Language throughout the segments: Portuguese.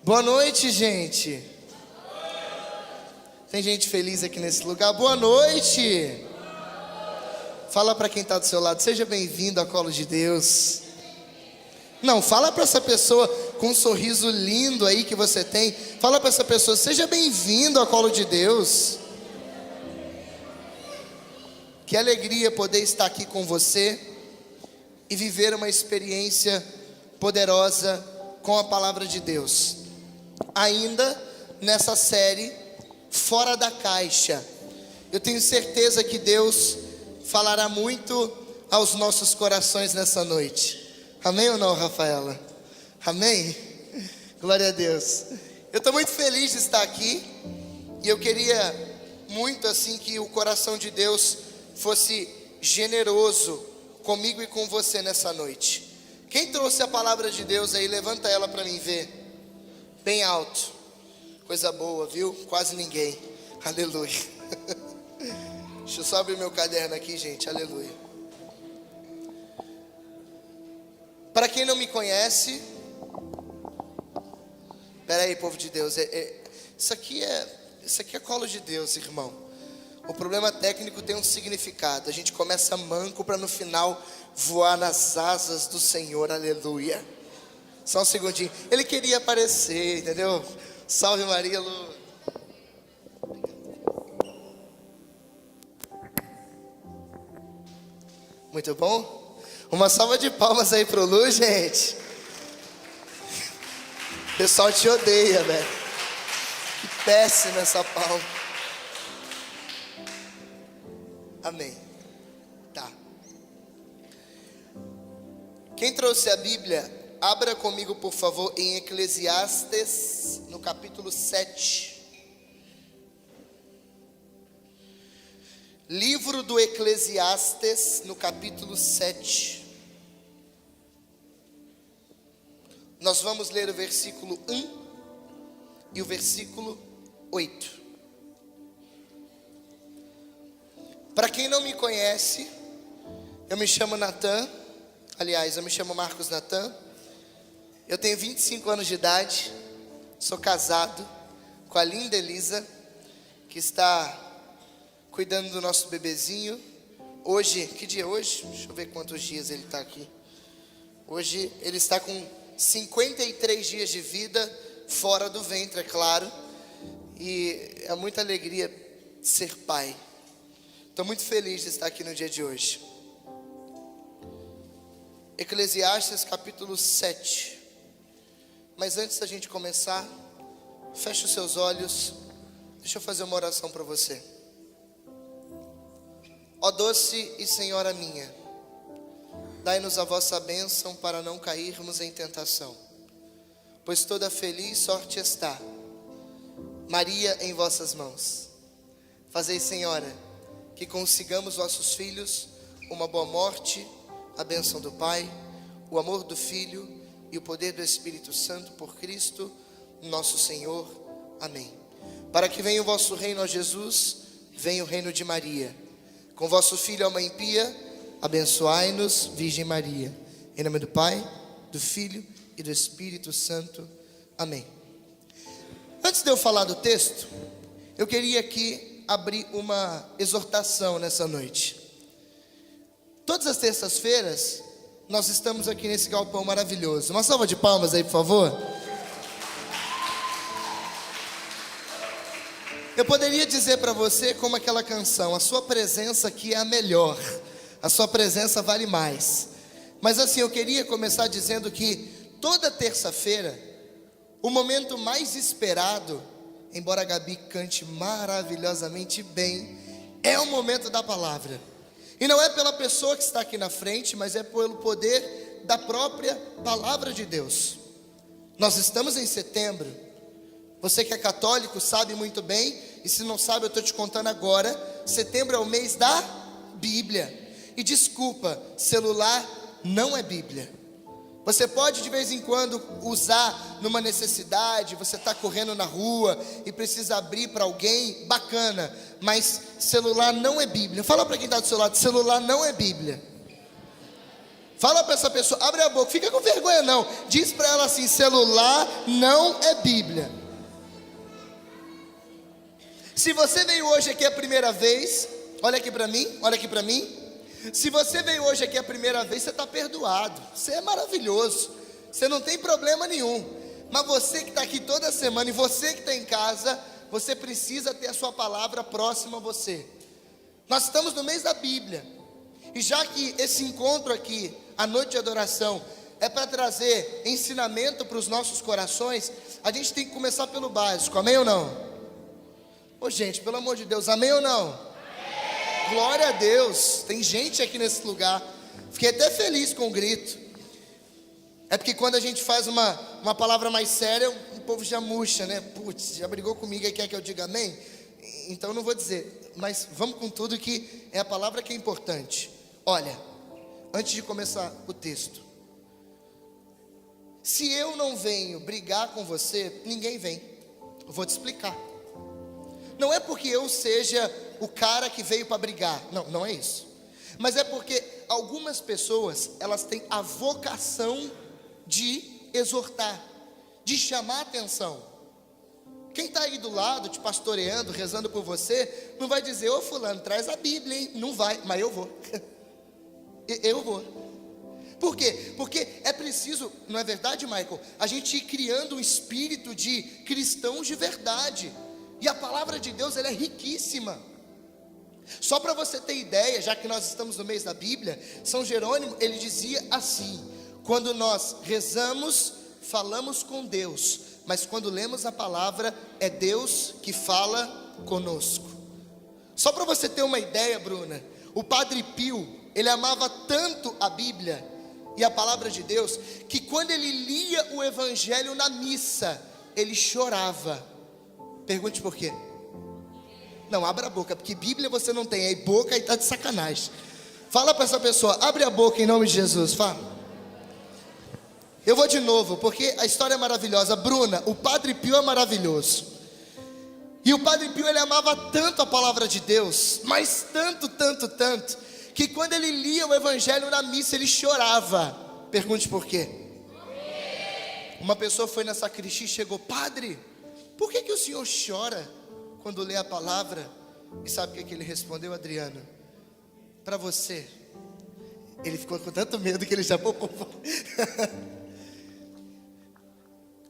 Boa noite, gente. Tem gente feliz aqui nesse lugar. Boa noite. Fala para quem está do seu lado, seja bem-vindo ao colo de Deus. Não, fala para essa pessoa com um sorriso lindo aí que você tem. Fala para essa pessoa, seja bem-vindo ao colo de Deus. Que alegria poder estar aqui com você e viver uma experiência poderosa com a palavra de Deus. Ainda nessa série Fora da Caixa, eu tenho certeza que Deus falará muito aos nossos corações nessa noite. Amém ou não, Rafaela? Amém? Glória a Deus. Eu estou muito feliz de estar aqui e eu queria muito assim que o coração de Deus fosse generoso comigo e com você nessa noite. Quem trouxe a palavra de Deus aí, levanta ela para mim ver, bem alto. Coisa boa, viu? Quase ninguém. Aleluia. Deixa eu só abrir meu caderno aqui, gente. Aleluia. Para quem não me conhece, espera aí, povo de Deus, isso aqui é colo de Deus, irmão. O problema técnico tem um significado. A gente começa manco para no final voar nas asas do Senhor. Aleluia. Só um segundinho. Ele queria aparecer, entendeu? Salve Maria, Lu. Muito bom. Uma salva de palmas aí pro Lu, gente. O pessoal te odeia, velho. Que péssima essa palma. Amém. Tá. Quem trouxe a Bíblia, abra comigo, por favor, em Eclesiastes, no capítulo 7. Livro do Eclesiastes, no capítulo 7. Nós vamos ler o versículo 1 e o versículo 8. Para quem não me conhece, eu me chamo Natan. Aliás, eu me chamo Marcos Natan. Eu tenho 25 anos de idade. Sou casado com a linda Elisa, que está cuidando do nosso bebezinho. Hoje, que dia é hoje? Deixa eu ver quantos dias ele está aqui. Hoje ele está com 53 dias de vida, fora do ventre, é claro. E é muita alegria ser pai. Estou muito feliz de estar aqui no dia de hoje. Eclesiastes capítulo 7. Mas antes da gente começar, feche os seus olhos. Deixa eu fazer uma oração para você. Ó doce e Senhora minha, dai-nos a vossa bênção para não cairmos em tentação. Pois toda feliz sorte está, Maria em vossas mãos. Fazei, Senhora, que consigamos vossos filhos uma boa morte, a bênção do Pai, o amor do Filho e o poder do Espírito Santo por Cristo, nosso Senhor. Amém. Para que venha o vosso reino, ó Jesus, venha o reino de Maria. Com vosso Filho, a Mãe Pia, abençoai-nos, Virgem Maria. Em nome do Pai, do Filho e do Espírito Santo. Amém. Antes de eu falar do texto, eu queria aqui abrir uma exortação nessa noite. Todas as terças-feiras, nós estamos aqui nesse galpão maravilhoso. Uma salva de palmas aí, por favor. Eu poderia dizer para você como aquela canção: a sua presença aqui é a melhor, a sua presença vale mais. Mas assim, eu queria começar dizendo que toda terça-feira, o momento mais esperado, embora a Gabi cante maravilhosamente bem, é o momento da palavra. E não é pela pessoa que está aqui na frente, mas é pelo poder da própria palavra de Deus. Nós estamos em setembro. Você que é católico sabe muito bem, e se não sabe eu estou te contando agora. Setembro é o mês da Bíblia. E desculpa, celular não é Bíblia. Você pode de vez em quando usar numa necessidade, você está correndo na rua e precisa abrir para alguém, bacana. Mas celular não é Bíblia. Fala para quem está do seu lado, celular não é Bíblia. Fala para essa pessoa, abre a boca, fica com vergonha não. Diz para ela assim: celular não é Bíblia. Se você veio hoje aqui a primeira vez, olha aqui para mim, olha aqui para mim. Se você veio hoje aqui a primeira vez, você está perdoado. Você é maravilhoso, você não tem problema nenhum. Mas você que está aqui toda semana e você que está em casa, você precisa ter a sua palavra próxima a você. Nós estamos no mês da Bíblia. E já que esse encontro aqui, a noite de adoração, é para trazer ensinamento para os nossos corações, a gente tem que começar pelo básico, amém ou não? Ô gente, pelo amor de Deus, amém ou não? Amém. Glória a Deus, tem gente aqui nesse lugar. Fiquei até feliz com o grito. É porque quando a gente faz uma palavra mais séria, o povo já murcha, né? Putz, já brigou comigo e quer que eu diga amém? Então não vou dizer, mas vamos com tudo, que é a palavra que é importante. Olha, antes de começar o texto, se eu não venho brigar com você, ninguém vem. Eu vou te explicar. Não é porque eu seja o cara que veio para brigar, não é isso. Mas é porque algumas pessoas, elas têm a vocação de exortar, de chamar a atenção. Quem está aí do lado, te pastoreando, rezando por você, não vai dizer: ô fulano, traz a Bíblia, hein? Não vai, mas eu vou. Eu vou. Por quê? Porque é preciso, não é verdade, Michael? A gente ir criando um espírito de cristãos de verdade. E a palavra de Deus, ela é riquíssima. Só para você ter ideia, já que nós estamos no mês da Bíblia, São Jerônimo, ele dizia assim: quando nós rezamos, falamos com Deus, mas quando lemos a palavra, é Deus que fala conosco. Só para você ter uma ideia, Bruna, o Padre Pio, ele amava tanto a Bíblia e a palavra de Deus, que quando ele lia o Evangelho na missa, ele chorava. Pergunte por quê? Não, abra a boca, porque Bíblia você não tem, aí boca e tá de sacanagem. Fala para essa pessoa, abre a boca em nome de Jesus, fala. Eu vou de novo, porque a história é maravilhosa. Bruna, o Padre Pio é maravilhoso. E o Padre Pio, ele amava tanto a palavra de Deus, mas tanto, que quando ele lia o Evangelho na missa, ele chorava. Pergunte por quê? Uma pessoa foi na sacristia e chegou: padre, por que o senhor chora quando lê a palavra? E sabe o que ele respondeu, Adriano? Para você. Ele ficou com tanto medo que ele já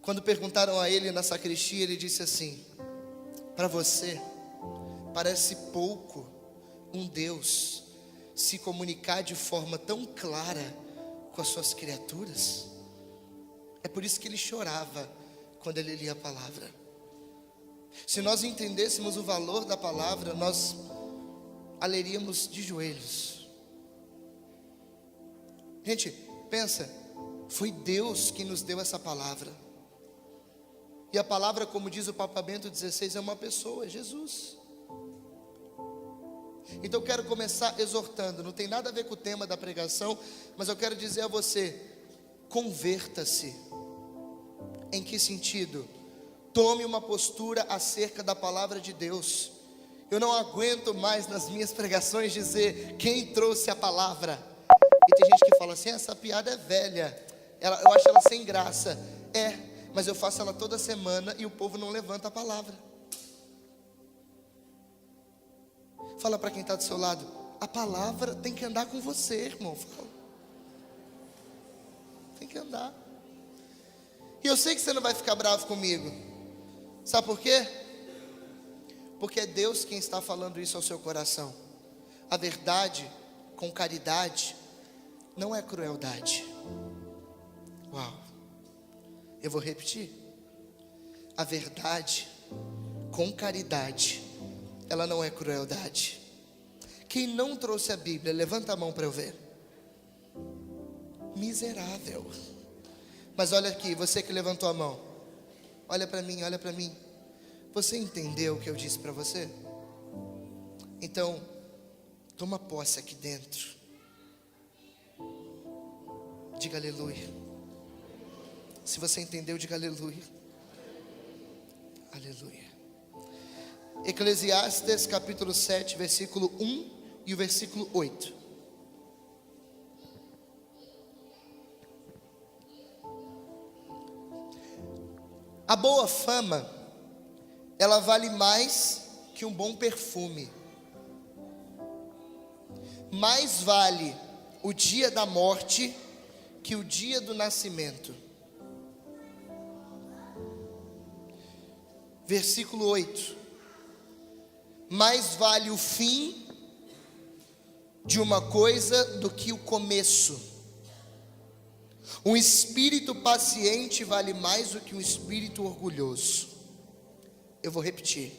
Quando perguntaram a ele na sacristia, ele disse assim: para você, parece pouco um Deus se comunicar de forma tão clara com as suas criaturas? É por isso que ele chorava quando ele lia a palavra. Se nós entendêssemos o valor da palavra, nós a leríamos de joelhos. Gente, pensa, foi Deus que nos deu essa palavra. E a palavra, como diz o Papa Bento XVI, é uma pessoa, é Jesus. Então eu quero começar exortando, não tem nada a ver com o tema da pregação, mas eu quero dizer a você: converta-se. Em que sentido? Tome uma postura acerca da palavra de Deus. Eu não aguento mais nas minhas pregações dizer quem trouxe a palavra. E tem gente que fala assim: essa piada é velha, eu acho ela sem graça. Mas eu faço ela toda semana e o povo não levanta a palavra. Fala para quem está do seu lado: a palavra tem que andar com você, irmão. Fala. Tem que andar. E eu sei que você não vai ficar bravo comigo. Sabe por quê? Porque é Deus quem está falando isso ao seu coração. A verdade com caridade não é crueldade. Uau. Eu vou repetir. A verdade com caridade, ela não é crueldade. Quem não trouxe a Bíblia, levanta a mão para eu ver. Miserável. Mas olha aqui, você que levantou a mão, olha para mim, olha para mim. Você entendeu o que eu disse para você? Então, toma posse aqui dentro. Diga aleluia. Se você entendeu, diga aleluia. Aleluia. Eclesiastes capítulo 7, versículo 1 e o versículo 8. A boa fama, ela vale mais que um bom perfume. Mais vale o dia da morte que o dia do nascimento. Versículo 8. Mais vale o fim de uma coisa do que o começo. Um espírito paciente vale mais do que um espírito orgulhoso. Eu vou repetir.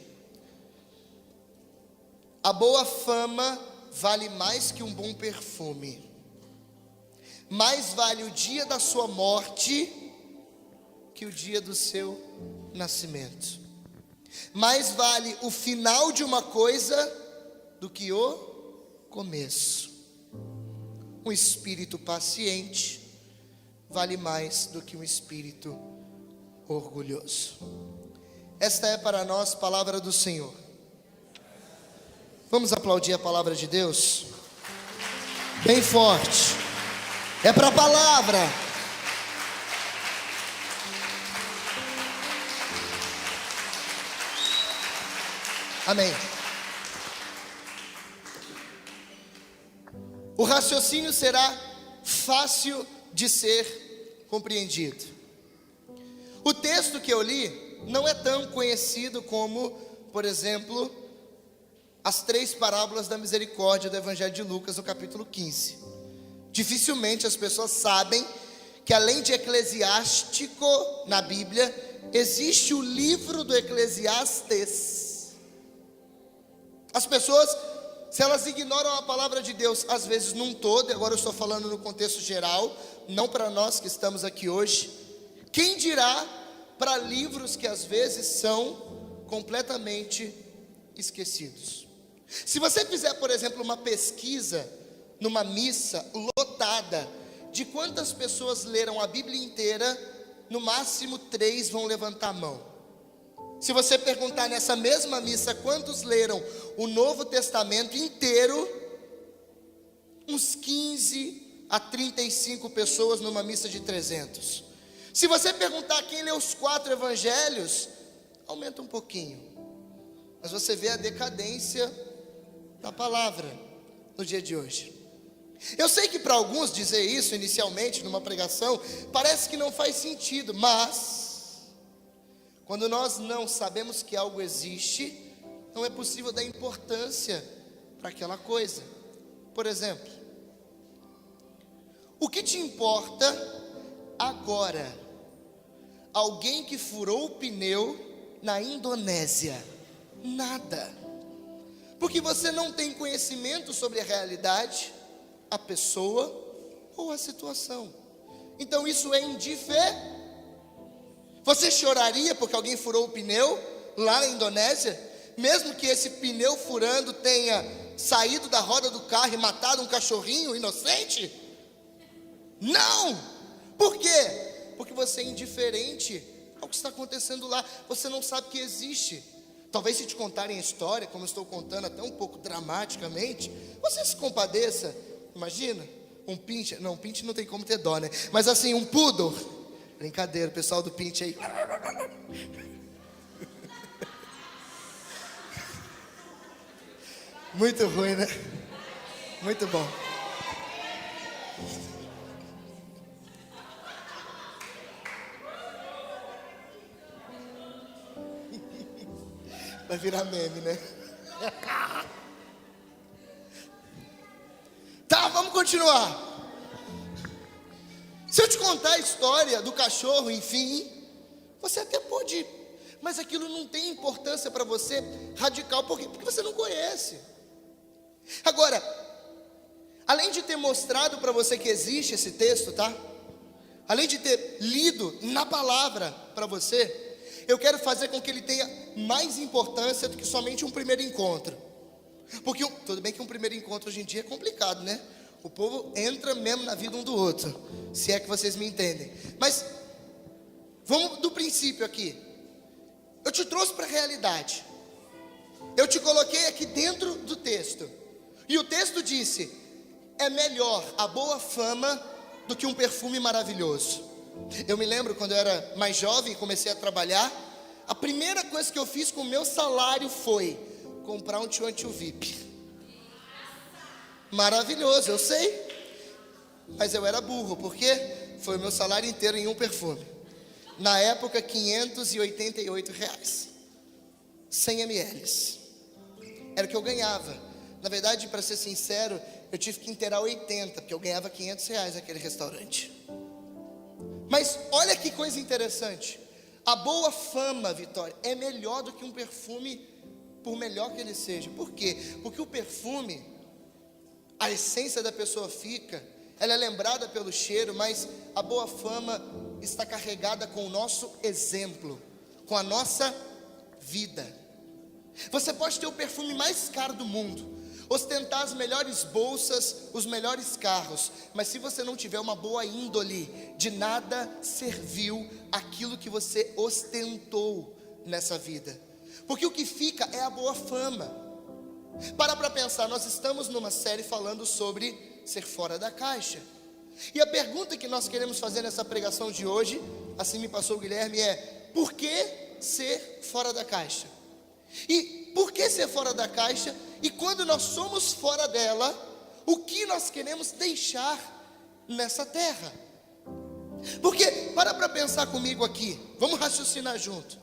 A boa fama vale mais que um bom perfume. Mais vale o dia da sua morte que o dia do seu nascimento. Mais vale o final de uma coisa do que o começo. Um espírito paciente vale mais do que um espírito orgulhoso. Esta é para nós palavra do Senhor. Vamos aplaudir a palavra de Deus? Bem forte. É para a palavra. Amém. O raciocínio será fácil de ser compreendido. O texto que eu li não é tão conhecido como, por exemplo, as 3 parábolas da misericórdia do Evangelho de Lucas, no capítulo 15. Dificilmente as pessoas sabem que, além de Eclesiástico na Bíblia, existe o livro do Eclesiastes. As pessoas, se elas ignoram a palavra de Deus, às vezes num todo, e agora eu estou falando no contexto geral, não para nós que estamos aqui hoje, quem dirá para livros que às vezes são completamente esquecidos. Se você fizer, por exemplo, uma pesquisa numa missa lotada, de quantas pessoas leram a Bíblia inteira, no máximo 3 vão levantar a mão. Se você perguntar nessa mesma missa quantos leram o Novo Testamento inteiro, uns 15 a 35 pessoas numa missa de 300. Se você perguntar quem leu os 4 evangelhos, aumenta um pouquinho. Mas você vê a decadência da palavra no dia de hoje. Eu sei que para alguns dizer isso inicialmente numa pregação parece que não faz sentido, mas quando nós não sabemos que algo existe, não é possível dar importância para aquela coisa. Por exemplo, o que te importa agora? Alguém que furou o pneu na Indonésia? Nada. Porque você não tem conhecimento sobre a realidade, a pessoa ou a situação. Então isso é indiferente. Você choraria porque alguém furou o pneu lá na Indonésia, mesmo que esse pneu furando tenha saído da roda do carro e matado um cachorrinho inocente? Não! Por quê? Porque você é indiferente ao que está acontecendo lá. Você não sabe que existe. Talvez se te contarem a história, como eu estou contando até um pouco dramaticamente, você se compadeça. Imagina, um pinche, não, um pinche não tem como ter dó, né? Mas assim, um poodle. Brincadeira, o pessoal do pinche aí. Muito ruim, né? Muito bom. Vai virar meme, né? Tá, vamos continuar. Se eu te contar a história do cachorro, enfim, você até pode ir, mas aquilo não tem importância para você radical, porque você não conhece. Agora, além de ter mostrado para você que existe esse texto, tá? Além de ter lido na palavra para você, eu quero fazer com que ele tenha mais importância do que somente um primeiro encontro. Porque, tudo bem que um primeiro encontro hoje em dia é complicado, né? O povo entra mesmo na vida um do outro, se é que vocês me entendem. Mas, vamos do princípio aqui. Eu te trouxe para a realidade. Eu te coloquei aqui dentro do texto. E o texto disse: é melhor a boa fama do que um perfume maravilhoso. Eu me lembro quando eu era mais jovem, comecei a trabalhar, a primeira coisa que eu fiz com o meu salário foi comprar um tio VIP. Maravilhoso, eu sei. Mas eu era burro, porque foi o meu salário inteiro em um perfume. Na época, R$ 588. 100 ml. Era o que eu ganhava. Na verdade, para ser sincero, eu tive que inteirar 80, porque eu ganhava R$ 500 naquele restaurante. Mas olha que coisa interessante. A boa fama, Vitória, é melhor do que um perfume, por melhor que ele seja. Por quê? Porque o perfume, a essência da pessoa fica, ela é lembrada pelo cheiro, mas a boa fama está carregada com o nosso exemplo, com a nossa vida. Você pode ter o perfume mais caro do mundo, ostentar as melhores bolsas, os melhores carros, mas se você não tiver uma boa índole, de nada serviu aquilo que você ostentou nessa vida, porque o que fica é a boa fama. Para pensar, nós estamos numa série falando sobre ser fora da caixa, e a pergunta que nós queremos fazer nessa pregação de hoje, assim me passou o Guilherme, é: por que ser fora da caixa? E por que ser fora da caixa? E quando nós somos fora dela, o que nós queremos deixar nessa terra? Porque, para pensar comigo aqui, vamos raciocinar junto.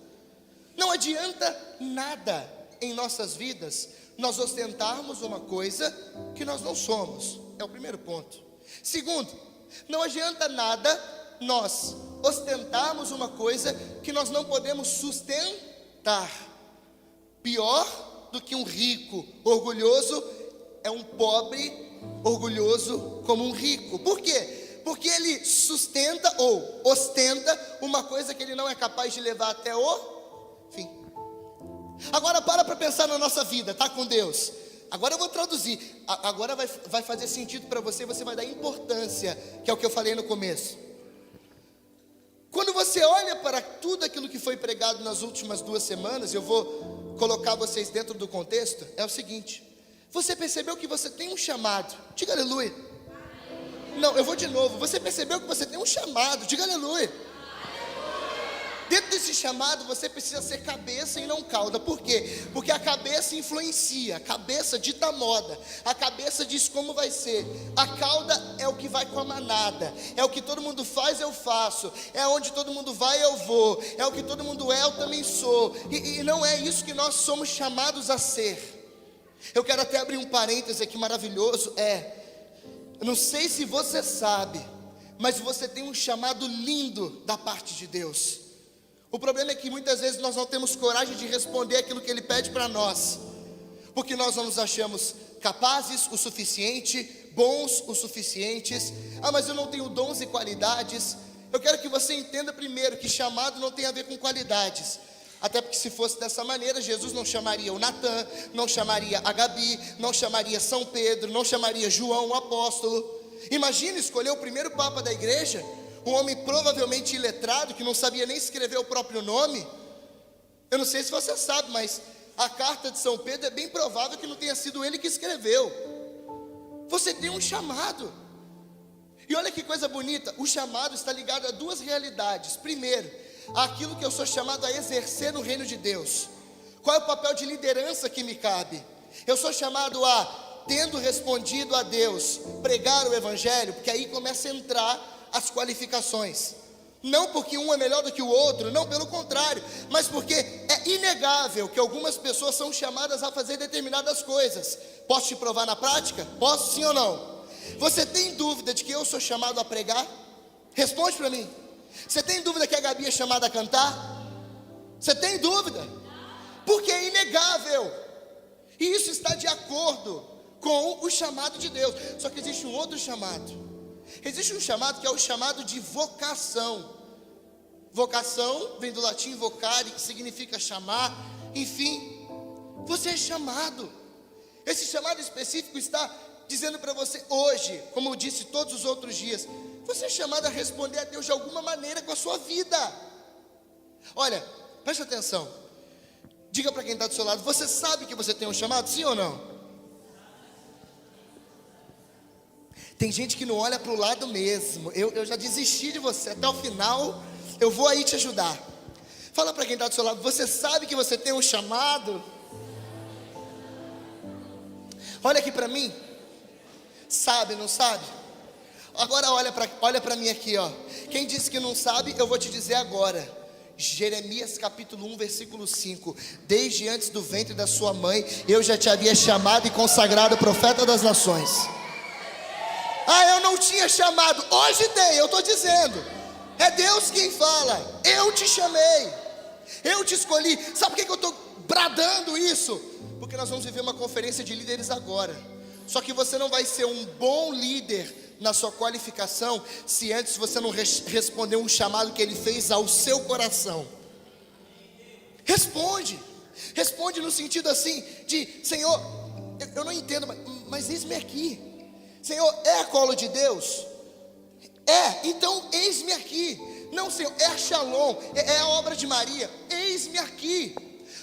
Não adianta nada em nossas vidas nós ostentarmos uma coisa que nós não somos. É o primeiro ponto. Segundo, não adianta nada nós ostentarmos uma coisa que nós não podemos sustentar. Pior do que um rico orgulhoso é um pobre orgulhoso como um rico. Por quê? Porque ele sustenta ou ostenta uma coisa que ele não é capaz de levar até o fim. Agora para pensar na nossa vida, tá, com Deus. Agora eu vou traduzir. Agora vai fazer sentido para você, você vai dar importância, que é o que eu falei no começo. Quando você olha para tudo aquilo que foi pregado nas últimas 2 semanas, eu vou colocar vocês dentro do contexto, é o seguinte: você percebeu que você tem um chamado? Diga aleluia. Não, eu vou de novo. Você percebeu que você tem um chamado? Diga aleluia. Dentro desse chamado você precisa ser cabeça e não cauda. Por quê? Porque a cabeça influencia, a cabeça dita a moda, a cabeça diz como vai ser, a cauda é o que vai com a manada, é o que todo mundo faz, eu faço, é onde todo mundo vai, eu vou, é o que todo mundo é, eu também sou, e não é isso que nós somos chamados a ser. Eu quero até abrir um parêntese aqui maravilhoso, eu não sei se você sabe, mas você tem um chamado lindo da parte de Deus. O problema é que muitas vezes nós não temos coragem de responder aquilo que Ele pede para nós, porque nós não nos achamos capazes o suficiente, bons o suficientes. Mas eu não tenho dons e qualidades. Eu quero que você entenda primeiro que chamado não tem a ver com qualidades. Até porque se fosse dessa maneira, Jesus não chamaria o Natan, não chamaria a Gabi, não chamaria São Pedro, não chamaria João, o apóstolo. Imagina escolher o primeiro papa da igreja, um homem provavelmente iletrado, que não sabia nem escrever o próprio nome. Eu não sei se você sabe, mas a carta de São Pedro é bem provável que não tenha sido ele que escreveu. Você tem um chamado. E olha que coisa bonita, o chamado está ligado a 2 realidades. Primeiro, aquilo que eu sou chamado a exercer no reino de Deus. Qual é o papel de liderança que me cabe? Eu sou chamado a, tendo respondido a Deus, pregar o evangelho, porque aí começa a entrar as qualificações. Não porque um é melhor do que o outro, não, pelo contrário, mas porque é inegável que algumas pessoas são chamadas a fazer determinadas coisas. Posso te provar na prática? Posso, sim ou não? Você tem dúvida de que eu sou chamado a pregar? Responde para mim. Você tem dúvida que a Gabi é chamada a cantar? Você tem dúvida? Porque é inegável, e isso está de acordo com o chamado de Deus. Só que existe um outro chamado. Existe um chamado que é o chamado de vocação. Vocação vem do latim vocare, que significa chamar. Enfim, você é chamado. Esse chamado específico está dizendo para você hoje, como eu disse todos os outros dias, você é chamado a responder a Deus de alguma maneira com a sua vida. Olha, preste atenção. Diga para quem está do seu lado: você sabe que você tem um chamado, sim ou não? Tem gente que não olha para o lado mesmo. Eu já desisti de você. Até o final eu vou aí te ajudar. Fala para quem está do seu lado: você sabe que você tem um chamado? Olha aqui para mim. Sabe, não sabe? Agora olha para mim aqui, ó. Quem disse que não sabe, eu vou te dizer agora. Jeremias capítulo 1, versículo 5. Desde antes do ventre da sua mãe, eu já te havia chamado e consagrado profeta das nações. Ah, eu não tinha chamado. Hoje tem, eu estou dizendo. É Deus quem fala. Eu te chamei, eu te escolhi. Sabe por que eu estou bradando isso? Porque nós vamos viver uma conferência de líderes agora. Só que você não vai ser um bom líder na sua qualificação se antes você não responder um chamado que Ele fez ao seu coração. Responde no sentido assim de: Senhor, eu não entendo, mas eis-me aqui. Senhor, é a colo de Deus? É, então eis-me aqui. Não, Senhor, é a Shalom, é a obra de Maria. Eis-me aqui.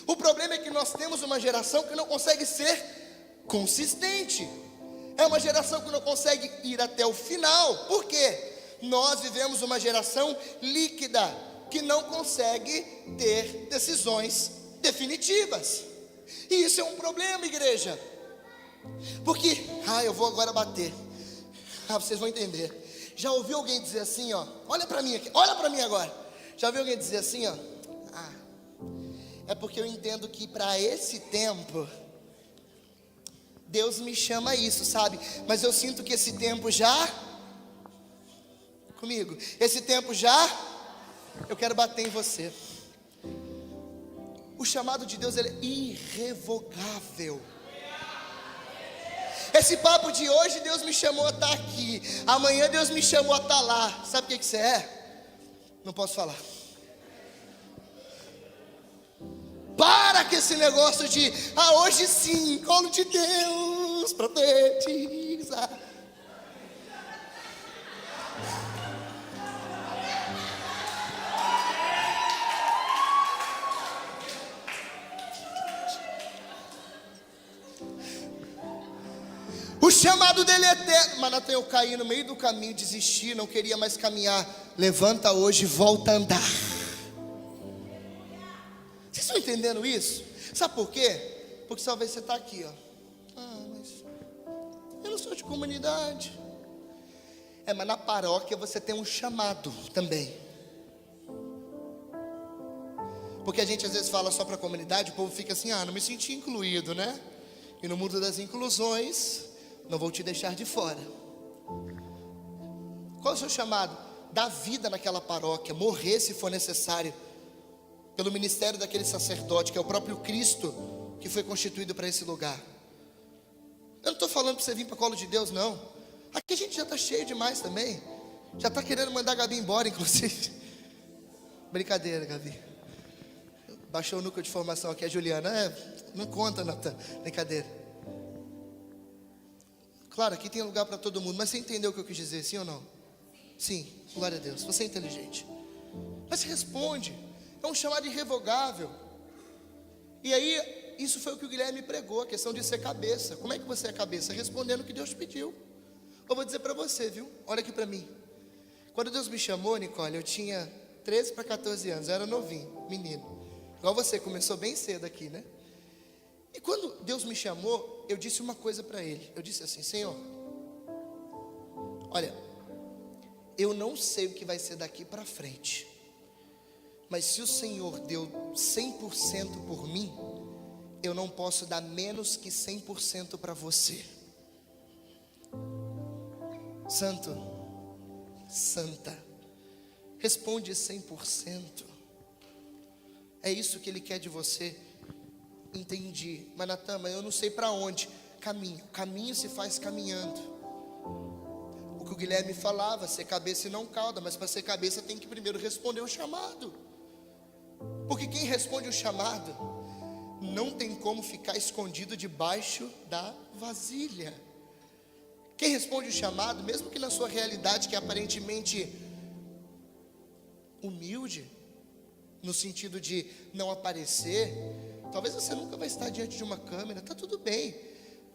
O problema é que nós temos uma geração que não consegue ser consistente. É uma geração que não consegue ir até o final. Por quê? Nós vivemos uma geração líquida, que não consegue ter decisões definitivas. E isso é um problema, igreja. Porque, eu vou agora bater. Vocês vão entender. Já ouviu alguém dizer assim, ó? Olha para mim aqui, olha para mim agora. Já ouviu alguém dizer assim, ó? É porque eu entendo que para esse tempo Deus me chama a isso, sabe? Mas eu sinto que esse tempo já... Comigo. Esse tempo já... Eu quero bater em você. O chamado de Deus, ele é irrevogável. Esse papo de hoje, Deus me chamou a estar aqui. Amanhã Deus me chamou a estar lá. Sabe o que você é? Não posso falar. Para com esse negócio de hoje sim, colo de Deus, profetiza. O chamado dele é eterno. Mas Natan, eu caí no meio do caminho, desisti, não queria mais caminhar. Levanta hoje e volta a andar. Vocês estão entendendo isso? Sabe por quê? Porque talvez você está aqui, ó. Mas eu não sou de comunidade. Mas na paróquia você tem um chamado também. Porque a gente às vezes fala só para a comunidade, o povo fica assim, não me senti incluído, né? E no mundo das inclusões, não vou te deixar de fora. Qual é o seu chamado? Dar vida naquela paróquia, morrer se for necessário, pelo ministério daquele sacerdote, que é o próprio Cristo, que foi constituído para esse lugar. Eu não estou falando para você vir para o colo de Deus, não. Aqui a gente já está cheio demais também. Já está querendo mandar a Gabi embora, inclusive. Brincadeira, Gabi. Baixou o núcleo de formação aqui, a Juliana. Não conta, Natan. Brincadeira. Claro, aqui tem lugar para todo mundo, mas você entendeu o que eu quis dizer, sim ou não? Sim, glória a Deus, você é inteligente. Mas responde. É um chamado irrevogável. E aí, isso foi o que o Guilherme pregou, a questão de ser cabeça. Como é que você é cabeça? Respondendo o que Deus pediu. Eu vou dizer para você, viu? Olha aqui para mim. Quando Deus me chamou, Nicole, eu tinha 13 para 14 anos, eu era novinho, menino. Igual você, começou bem cedo aqui, né? E quando Deus me chamou, eu disse uma coisa para Ele. Eu disse assim: Senhor, olha, eu não sei o que vai ser daqui para frente, mas se o Senhor deu 100% por mim, eu não posso dar menos que 100% para você. Santo, santa, responde 100%. É isso que Ele quer de você. Entendi. Mas Natan, eu não sei para onde. Caminho se faz caminhando. O que o Guilherme falava, ser cabeça e não cauda. Mas para ser cabeça tem que primeiro responder o chamado. Porque quem responde o chamado não tem como ficar escondido debaixo da vasilha. Quem responde o chamado, mesmo que na sua realidade, que é aparentemente humilde, no sentido de não aparecer, talvez você nunca vai estar diante de uma câmera, está tudo bem,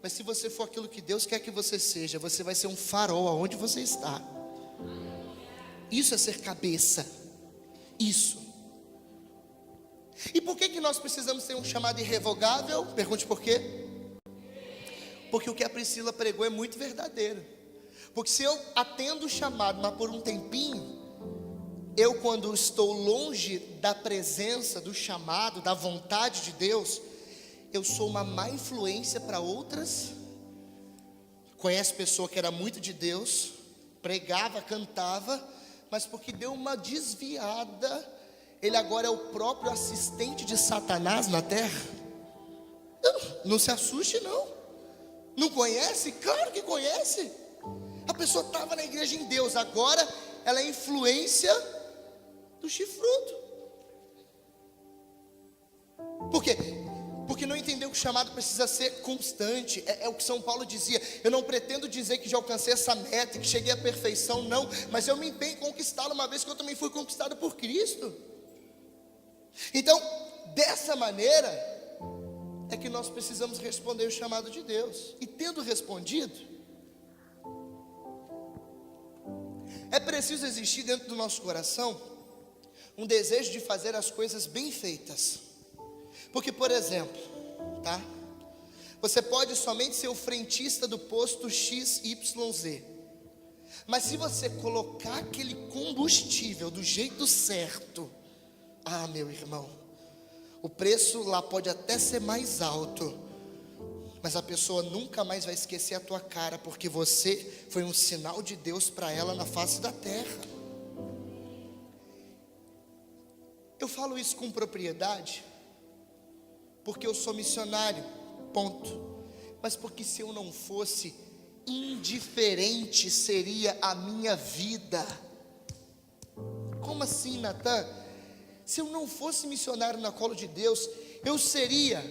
Mas se você for aquilo que Deus quer que você seja, você vai ser um farol aonde você está. Isso é ser cabeça. Isso. E por que nós precisamos ter um chamado irrevogável? Pergunte por quê? Porque o que a Priscila pregou é muito verdadeiro. Porque se eu atendo o chamado, mas por um tempinho, eu, quando estou longe da presença, do chamado, da vontade de Deus, eu sou uma má influência para outras. Conhece pessoa que era muito de Deus, pregava, cantava, mas porque deu uma desviada, ele agora é o próprio assistente de Satanás na terra. Não se assuste não. Não conhece? Claro que conhece. A pessoa estava na igreja em Deus, agora ela é influência do chifrudo. Por quê? Porque não entendeu que o chamado precisa ser constante. É o que São Paulo dizia: eu não pretendo dizer que já alcancei essa meta, que cheguei à perfeição, não, mas eu me empenho em conquistá-la, uma vez que eu também fui conquistado por Cristo. Então, dessa maneira é que nós precisamos responder o chamado de Deus. E tendo respondido, é preciso existir dentro do nosso coração um desejo de fazer as coisas bem feitas. Porque, por exemplo, tá? Você pode somente ser o frentista do posto XYZ, mas se você colocar aquele combustível do jeito certo, meu irmão, o preço lá pode até ser mais alto, mas a pessoa nunca mais vai esquecer a tua cara, porque você foi um sinal de Deus para ela na face da terra. Eu falo isso com propriedade, porque eu sou missionário, ponto. Mas porque se eu não fosse, indiferente seria a minha vida. Como assim, Natan? Se eu não fosse missionário na cola de Deus, eu seria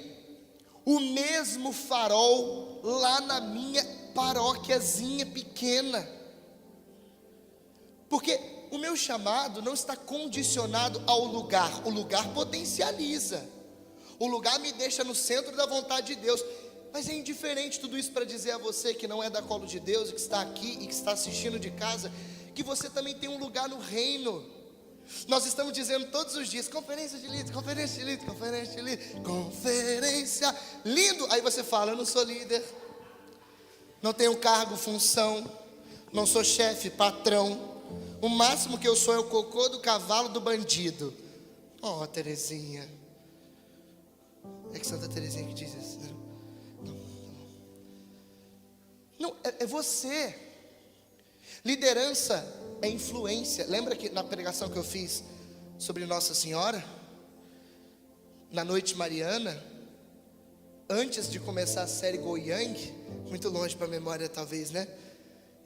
o mesmo farol lá na minha paróquiazinha pequena. Porque o meu chamado não está condicionado ao lugar. O lugar potencializa. O lugar me deixa no centro da vontade de Deus. Mas é indiferente tudo isso para dizer a você que não é da colo de Deus, e que está aqui e que está assistindo de casa, que você também tem um lugar no reino. Nós estamos dizendo todos os dias: conferência de líderes, conferência de líderes, conferência de líderes, conferência, lindo. Aí você fala: eu não sou líder, não tenho cargo, função, não sou chefe, patrão. O máximo que eu sou é o cocô do cavalo do bandido. Terezinha. É que Santa Terezinha que diz isso, né? Não, é você. Liderança é influência. Lembra que na pregação que eu fiz sobre Nossa Senhora, na noite mariana, antes de começar a série Goiang, muito longe para a memória talvez, né?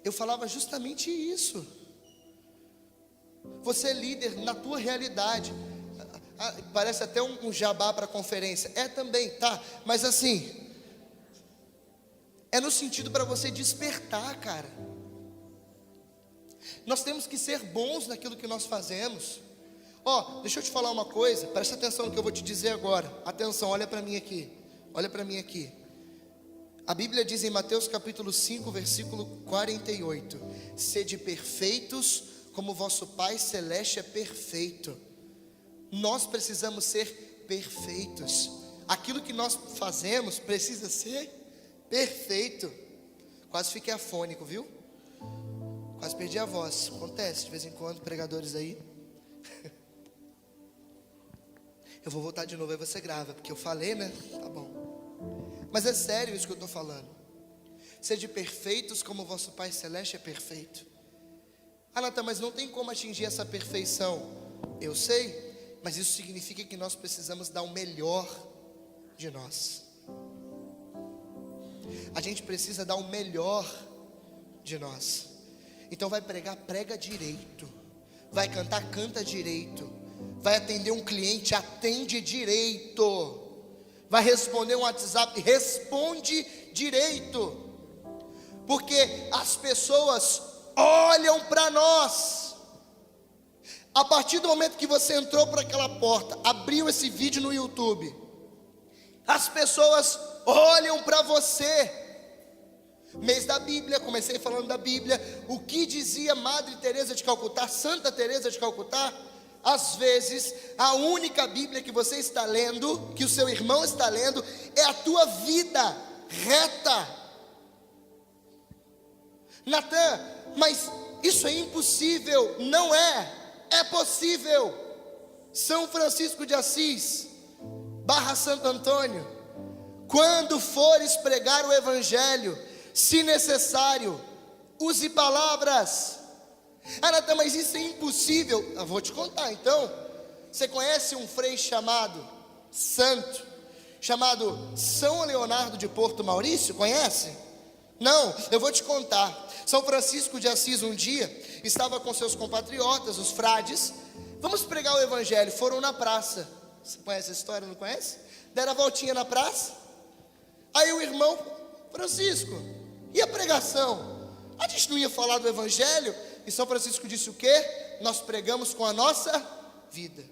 Eu falava justamente isso. Você é líder na tua realidade. Parece até um jabá para a conferência. É também, tá? Mas assim, é no sentido para você despertar, cara. Nós temos que ser bons naquilo que nós fazemos. Deixa eu te falar uma coisa. Presta atenção no que eu vou te dizer agora. Atenção, olha para mim aqui. Olha para mim aqui. A Bíblia diz em Mateus capítulo 5, versículo 48: sede perfeitos como vosso Pai Celeste é perfeito. Nós precisamos ser perfeitos. Aquilo que nós fazemos precisa ser perfeito. Quase fiquei afônico, viu? Quase perdi a voz. Acontece de vez em quando, pregadores aí. Eu vou voltar de novo, aí você grava, porque eu falei, né? Tá bom. Mas é sério isso que eu estou falando. Sede perfeitos como o vosso Pai Celeste é perfeito. Natan, mas não tem como atingir essa perfeição. Eu sei, mas isso significa que nós precisamos dar o melhor de nós. A gente precisa dar o melhor de nós. Então vai pregar, prega direito. Vai cantar, canta direito. Vai atender um cliente, atende direito. Vai responder um WhatsApp, responde direito. Porque as pessoas olham para nós. A partir do momento que você entrou por aquela porta, abriu esse vídeo no YouTube, as pessoas olham para você. Mês da Bíblia, comecei falando da Bíblia. O que dizia Madre Teresa de Calcutá, Santa Teresa de Calcutá? Às vezes, a única Bíblia que você está lendo, que o seu irmão está lendo, é a tua vida reta. Natan, mas isso é impossível. Não é, é possível. São Francisco de Assis, / Santo Antônio, quando fores pregar o Evangelho, se necessário, use palavras. Natan, mas isso é impossível. Eu vou te contar então. Você conhece um frei chamado São Leonardo de Porto Maurício? Conhece? Não, eu vou te contar. São Francisco de Assis um dia estava com seus compatriotas, os frades. Vamos pregar o Evangelho. Foram na praça. Você conhece a história, não conhece? Deram a voltinha na praça. Aí o irmão: Francisco, e a pregação? A gente não ia falar do Evangelho? E São Francisco disse o quê? Nós pregamos com a nossa vida.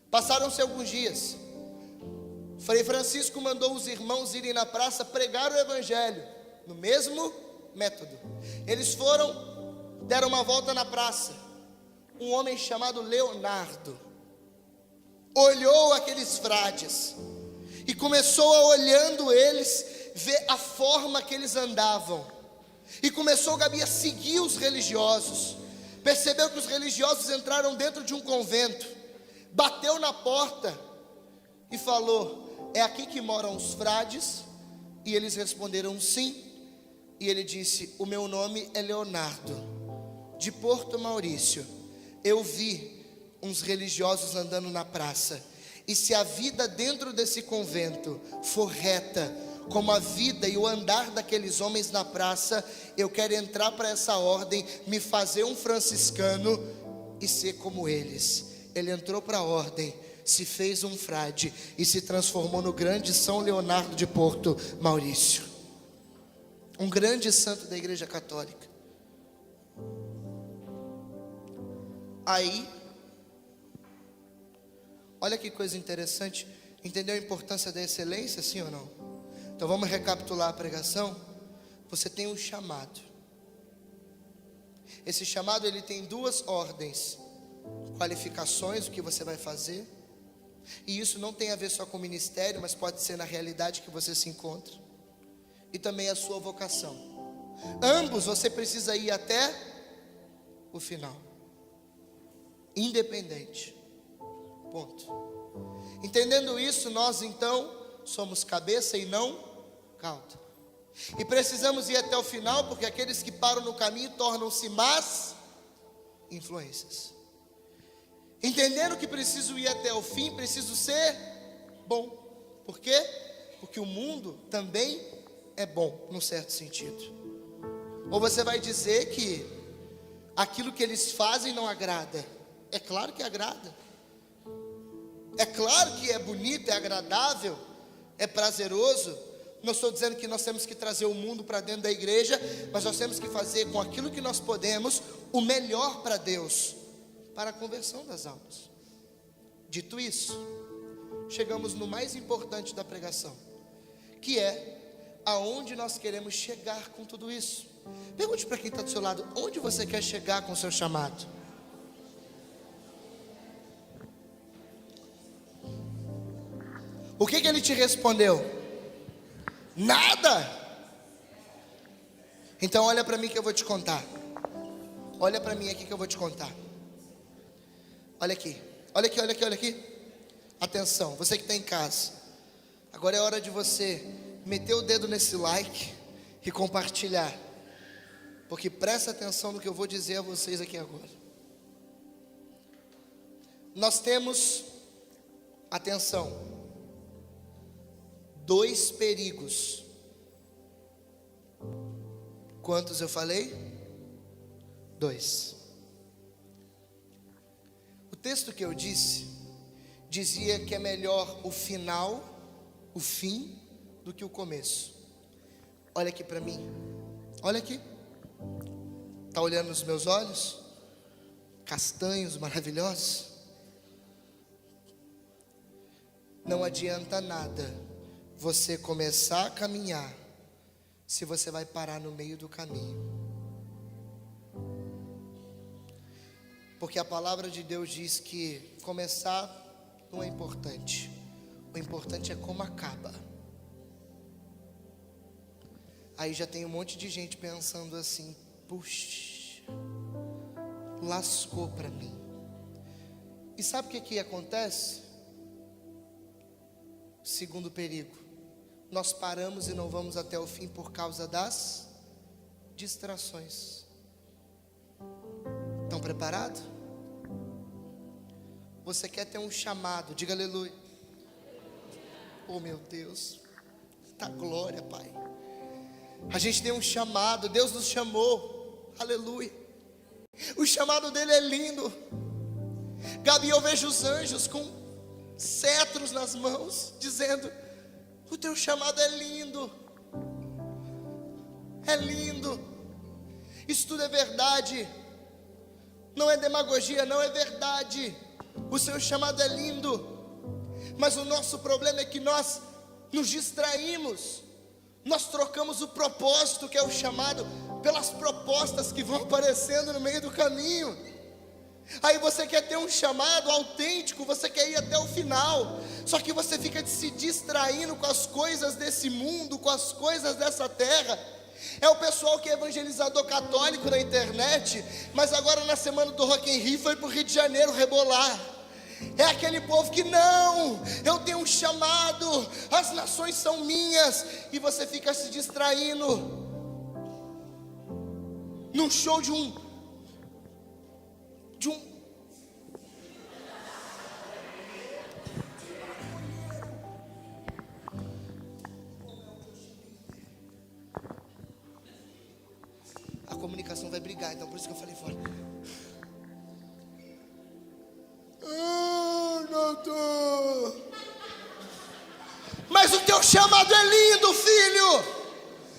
Passaram-se alguns dias. Frei Francisco mandou os irmãos irem na praça pregar o Evangelho, no mesmo método. Eles foram, deram uma volta na praça. Um homem chamado Leonardo olhou aqueles frades e começou a, olhando eles, ver a forma que eles andavam. E começou, Gabi, a seguir os religiosos. Percebeu que os religiosos entraram dentro de um convento. Bateu na porta e falou: é aqui que moram os frades? E eles responderam sim. E ele disse: o meu nome é Leonardo, de Porto Maurício. Eu vi uns religiosos andando na praça. E se a vida dentro desse convento for reta, como a vida e o andar daqueles homens na praça, eu quero entrar para essa ordem, me fazer um franciscano e ser como eles. Ele entrou para a ordem, se fez um frade e se transformou no grande São Leonardo de Porto Maurício, um grande santo da Igreja Católica. Aí, olha que coisa interessante. Entendeu a importância da excelência, sim ou não? Então vamos recapitular a pregação. Você tem um chamado. Esse chamado, ele tem duas ordens: qualificações, o que você vai fazer. E isso não tem a ver só com o ministério, mas pode ser na realidade que você se encontra. E também a sua vocação. Ambos você precisa ir até o final, independente. Ponto. Entendendo isso, nós então somos cabeça e não cauda. E precisamos ir até o final, porque aqueles que param no caminho tornam-se más influências. Entendendo que preciso ir até o fim, preciso ser bom. Por quê? Porque o mundo também é bom, num certo sentido. Ou você vai dizer que aquilo que eles fazem não agrada? É claro que agrada. É claro que é bonito, é agradável, é prazeroso. Não estou dizendo que nós temos que trazer o mundo para dentro da igreja, mas nós temos que fazer com aquilo que nós podemos o melhor para Deus, para a conversão das almas. Dito isso, chegamos no mais importante da pregação, que é aonde nós queremos chegar com tudo isso. Pergunte para quem está do seu lado: onde você quer chegar com o seu chamado? O que ele te respondeu? Nada. Então olha para mim que eu vou te contar. Olha para mim aqui que eu vou te contar. Olha aqui, olha aqui, olha aqui, olha aqui. Atenção, você que está em casa. Agora é hora de você meter o dedo nesse like e compartilhar, porque presta atenção no que eu vou dizer a vocês aqui agora. Nós temos, atenção, 2 perigos. Quantos eu falei? 2. O texto que eu dizia que é melhor o final, o fim, do que o começo. Olha aqui para mim. Olha aqui. Está olhando nos meus olhos? Castanhos maravilhosos. Não adianta nada você começar a caminhar se você vai parar no meio do caminho. Porque a palavra de Deus diz que começar não é importante. O importante é como acaba. Aí já tem um monte de gente pensando assim: puxa, lascou para mim. E sabe o que acontece? Segundo perigo, nós paramos e não vamos até o fim por causa das distrações. Estão preparados? Você quer ter um chamado? Diga aleluia. Oh meu Deus, tá glória, Pai. A gente tem um chamado, Deus nos chamou, aleluia. O chamado dele é lindo. Gabi, eu vejo os anjos com cetros nas mãos, dizendo: o teu chamado é lindo. É lindo. Isso tudo é verdade. Não é demagogia, não, é verdade. O seu chamado é lindo. Mas o nosso problema é que nós nos distraímos. Nós trocamos o propósito, que é o chamado, pelas propostas que vão aparecendo no meio do caminho. Aí você quer ter um chamado autêntico, você quer ir até o final, só que você fica se distraindo com as coisas desse mundo, com as coisas dessa terra. É o pessoal que é evangelizador católico na internet, mas agora na semana do Rock in Rio foi para o Rio de Janeiro rebolar. É aquele povo que não, eu tenho um chamado, as nações são minhas, e você fica se distraindo num show de um a comunicação vai brigar, então por isso que eu falei fora. Mas o teu chamado é lindo, filho.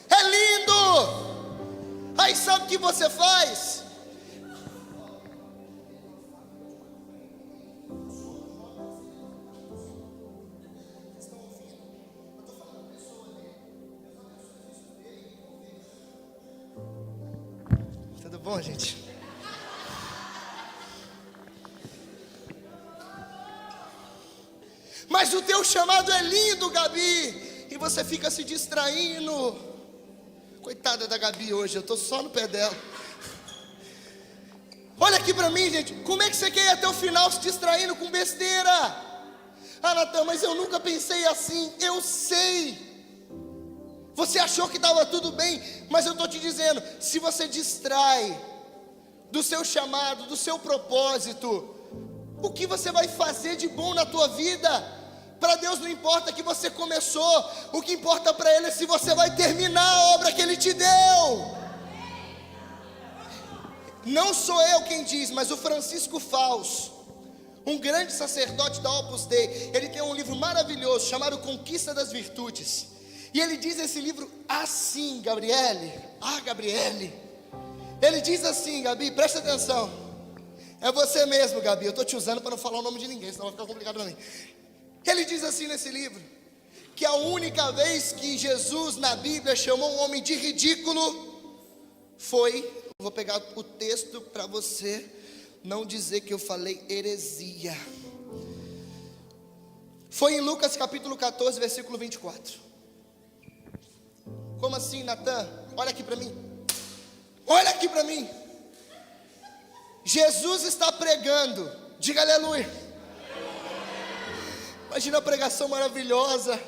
É lindo. Aí sabe o que você faz? Tudo bom, gente? Mas o teu chamado é lindo, Gabi, e você fica se distraindo. Coitada da Gabi hoje, eu estou só no pé dela. Olha aqui para mim, gente. Como é que você quer ir até o final se distraindo com besteira? Ah, Natan, mas eu nunca pensei assim. Eu sei. Você achou que estava tudo bem, mas eu estou te dizendo, se você distrai do seu chamado, do seu propósito, o que você vai fazer de bom na tua vida? Para Deus não importa que você começou, o que importa para Ele é se você vai terminar a obra que Ele te deu. Não sou eu quem diz, mas o Francisco Fausto, um grande sacerdote da Opus Dei, ele tem um livro maravilhoso chamado Conquista das Virtudes. E ele diz esse livro assim, Gabriele. Ele diz assim, Gabi, presta atenção. É você mesmo, Gabi, eu estou te usando para não falar o nome de ninguém, senão vai ficar complicado para mim. Ele diz assim nesse livro, que a única vez que Jesus na Bíblia chamou um homem de ridículo foi, vou pegar o texto para você não dizer que eu falei heresia. Foi em Lucas capítulo 14, versículo 24. Como assim, Natan? Olha aqui para mim. Olha aqui para mim. Jesus está pregando. Diga aleluia. Imagina a pregação maravilhosa.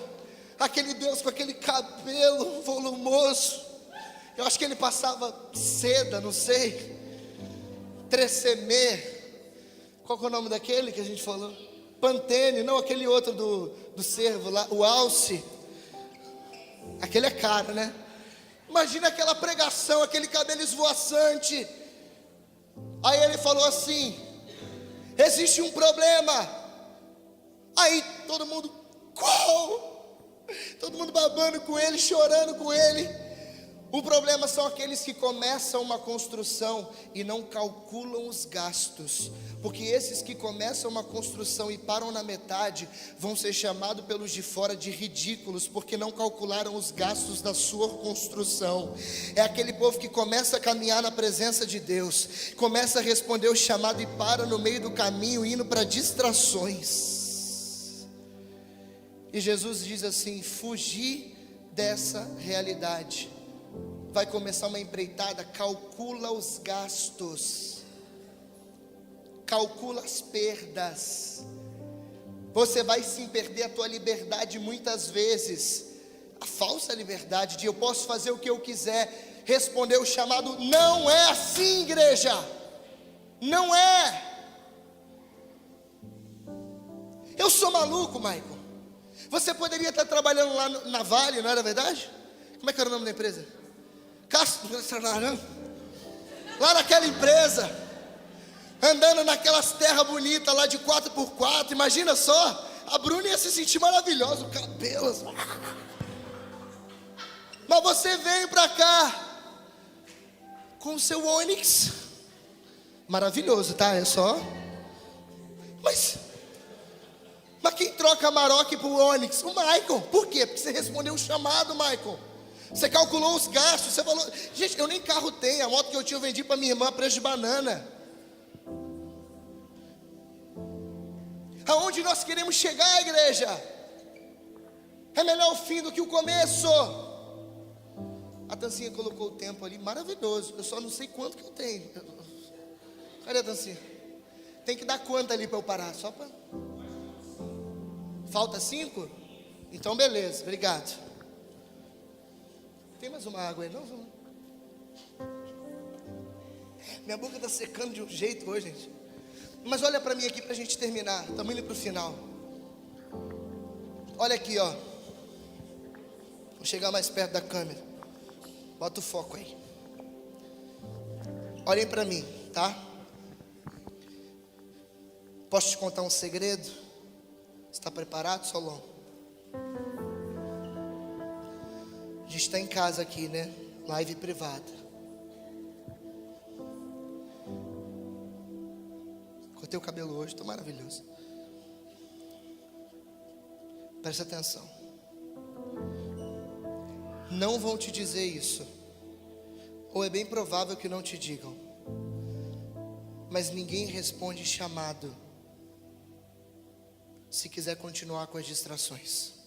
Aquele Deus com aquele cabelo volumoso. Eu acho que ele passava seda, não sei. Tresemme. Qual que é o nome daquele que a gente falou? Pantene, não, aquele outro do cervo lá, o alce. Aquele é caro, né? Imagina aquela pregação, aquele cabelo esvoaçante. Aí ele falou assim: existe um problema. Aí todo mundo babando com ele, chorando com ele. O problema são aqueles que começam uma construção e não calculam os gastos, porque esses que começam uma construção e param na metade vão ser chamados pelos de fora de ridículos, porque não calcularam os gastos da sua construção. É aquele povo que começa a caminhar na presença de Deus, começa a responder o chamado e para no meio do caminho, indo para distrações. E Jesus diz assim: fugir dessa realidade. Vai começar uma empreitada, calcula os gastos, calcula as perdas. Você vai sim perder a tua liberdade muitas vezes, a falsa liberdade de eu posso fazer o que eu quiser, responder o chamado. Não é assim, igreja, não é. Eu sou maluco, Michael. Você poderia estar trabalhando lá na Vale, não era verdade? Como é que era o nome da empresa? Lá naquela empresa, andando naquelas terras bonitas lá de 4x4, imagina só, a Bruna ia se sentir maravilhosa, o cabelo, mas você veio para cá, com o seu Onix, maravilhoso, tá, é só, mas quem troca a Amarok por Onix? O Michael. Por quê? Porque você respondeu o chamado, Michael. Você calculou os gastos, você falou, gente, eu nem carro tenho, a moto que eu tinha eu vendi para minha irmã a preço de banana. Aonde nós queremos chegar, igreja? É melhor o fim do que o começo. A Tancinha colocou o tempo ali, maravilhoso, eu só não sei quanto que eu tenho. Cadê a Tancinha? Tem que dar quanto ali para eu parar? Só para... Falta 5? Então beleza, obrigado. Tem mais uma água aí? Não? Minha boca está secando de um jeito hoje, gente. Mas olha para mim aqui para a gente terminar. Estamos indo para o final. Olha aqui, ó. Vou chegar mais perto da câmera. Bota o foco aí. Olhem para mim, tá? Posso te contar um segredo? Está preparado, Solon? A gente está em casa aqui, né? Live privada. Cortei o cabelo hoje, estou maravilhoso. Presta atenção. Não vão te dizer isso, ou é bem provável que não te digam. Mas ninguém responde chamado se quiser continuar com as distrações.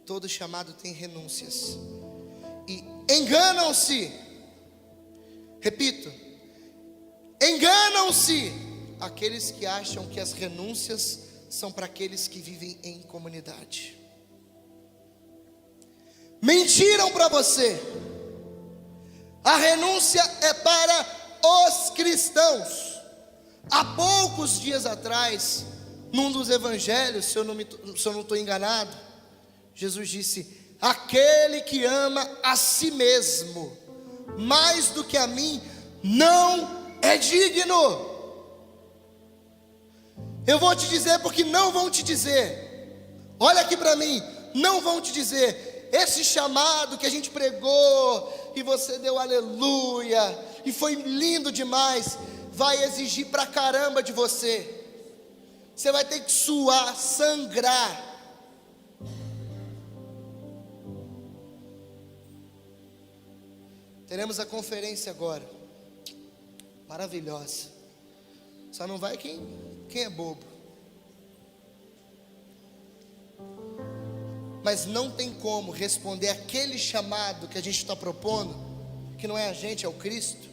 Todo chamado tem renúncias. E enganam-se. Repito. Enganam-se aqueles que acham que as renúncias são para aqueles que vivem em comunidade. Mentiram para você. A renúncia é para os cristãos. Há poucos dias atrás, num dos evangelhos, se eu não estou enganado, Jesus disse: aquele que ama a si mesmo mais do que a mim não é digno. Eu vou te dizer porque não vão te dizer. Olha aqui para mim, não vão te dizer. Esse chamado que a gente pregou e você deu aleluia e foi lindo demais, vai exigir pra caramba de você. Você vai ter que suar, sangrar. Teremos a conferência agora, maravilhosa. Só não vai quem é bobo. Mas não tem como responder aquele chamado que a gente está propondo, que não é a gente, é o Cristo,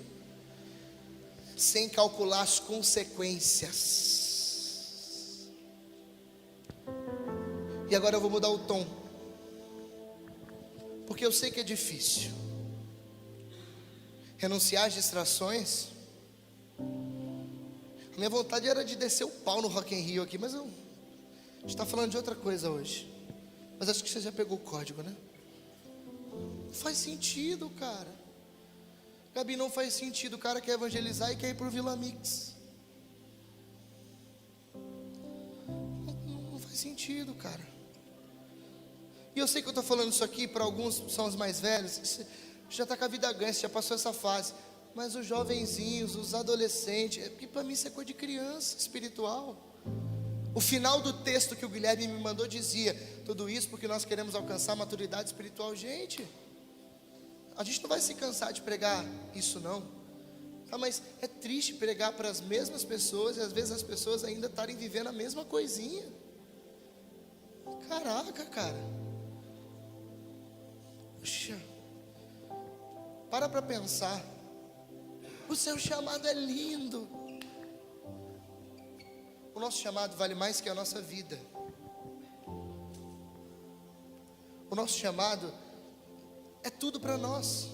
sem calcular as consequências. E agora eu vou mudar o tom, porque eu sei que é difícil renunciar às distrações. A minha vontade era de descer o pau no Rock in Rio aqui, mas a gente está falando de outra coisa hoje. Mas acho que você já pegou o código, né? Não faz sentido, cara. Gabi, não faz sentido. O cara quer evangelizar e quer ir para o Vila Mix. Não faz sentido, cara. E eu sei que eu estou falando isso aqui para alguns que são os mais velhos, que já está com a vida ganha, já passou essa fase. Mas os jovenzinhos, os adolescentes, porque para mim isso é coisa de criança espiritual. O final do texto que o Guilherme me mandou dizia: tudo isso porque nós queremos alcançar a maturidade espiritual. Gente, a gente não vai se cansar de pregar isso não. Mas é triste pregar para as mesmas pessoas e às vezes as pessoas ainda estarem vivendo a mesma coisinha. Caraca, cara. Puxa, para pensar. O seu chamado é lindo. O nosso chamado vale mais que a nossa vida. O nosso chamado é tudo para nós.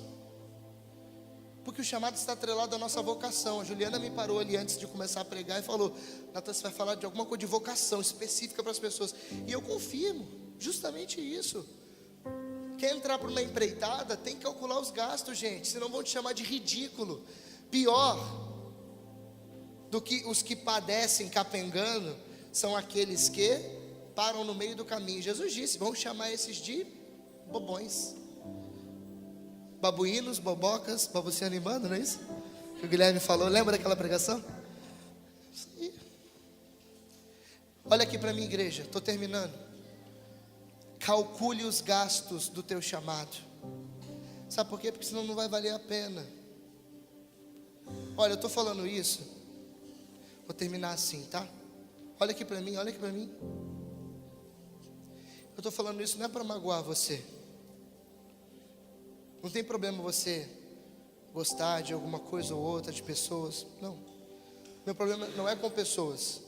Porque o chamado está atrelado à nossa vocação. A Juliana me parou ali antes de começar a pregar e falou: Natan, você vai falar de alguma coisa de vocação específica para as pessoas. E eu confirmo, justamente isso. Quer entrar para uma empreitada, tem que calcular os gastos, gente, senão vão te chamar de ridículo. Pior do que os que padecem capengando são aqueles que param no meio do caminho. Jesus disse: vamos chamar esses de bobões, babuínos, bobocas, babucinho animando, não é isso? Que o Guilherme falou, lembra daquela pregação? Isso aí. Olha aqui para mim, igreja, estou terminando. Calcule os gastos do teu chamado. Sabe por quê? Porque senão não vai valer a pena. Olha, eu estou falando isso, vou terminar assim, tá? Olha aqui para mim, olha aqui para mim. Eu estou falando isso não é para magoar você. Não tem problema você gostar de alguma coisa ou outra, de pessoas. Não. Meu problema não é com pessoas.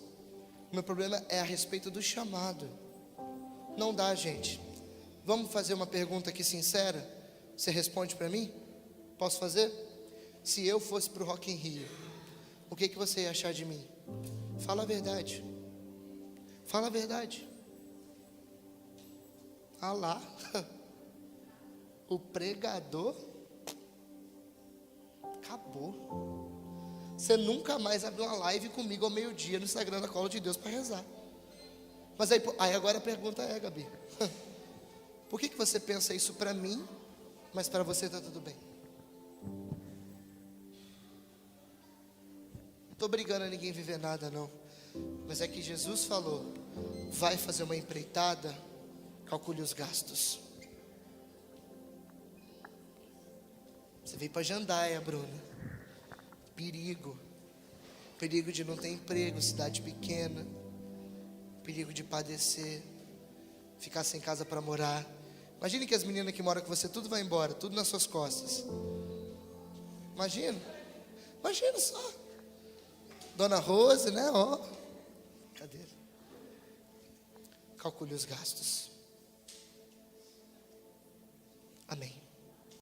Meu problema é a respeito do chamado. Não dá, gente. Vamos fazer uma pergunta aqui sincera? Você responde para mim? Posso fazer? Se eu fosse para o Rock in Rio, o que você ia achar de mim? Fala a verdade. Fala a verdade. Ah lá. O pregador acabou. Você nunca mais abre uma live comigo ao meio-dia no Instagram da Cola de Deus para rezar. Mas aí agora a pergunta é, Gabi, por que você pensa isso para mim, mas para você está tudo bem? Não estou brigando a ninguém viver nada não, mas é que Jesus falou: vai fazer uma empreitada, calcule os gastos. Você veio para Jandaia, Bruna. Perigo. Perigo de não ter emprego, cidade pequena. Perigo de padecer. Ficar sem casa para morar. Imagine que as meninas que moram com você, tudo vai embora, tudo nas suas costas. Imagina. Imagina só. Dona Rose, né? Ó. Cadeira. Calcule os gastos. Amém.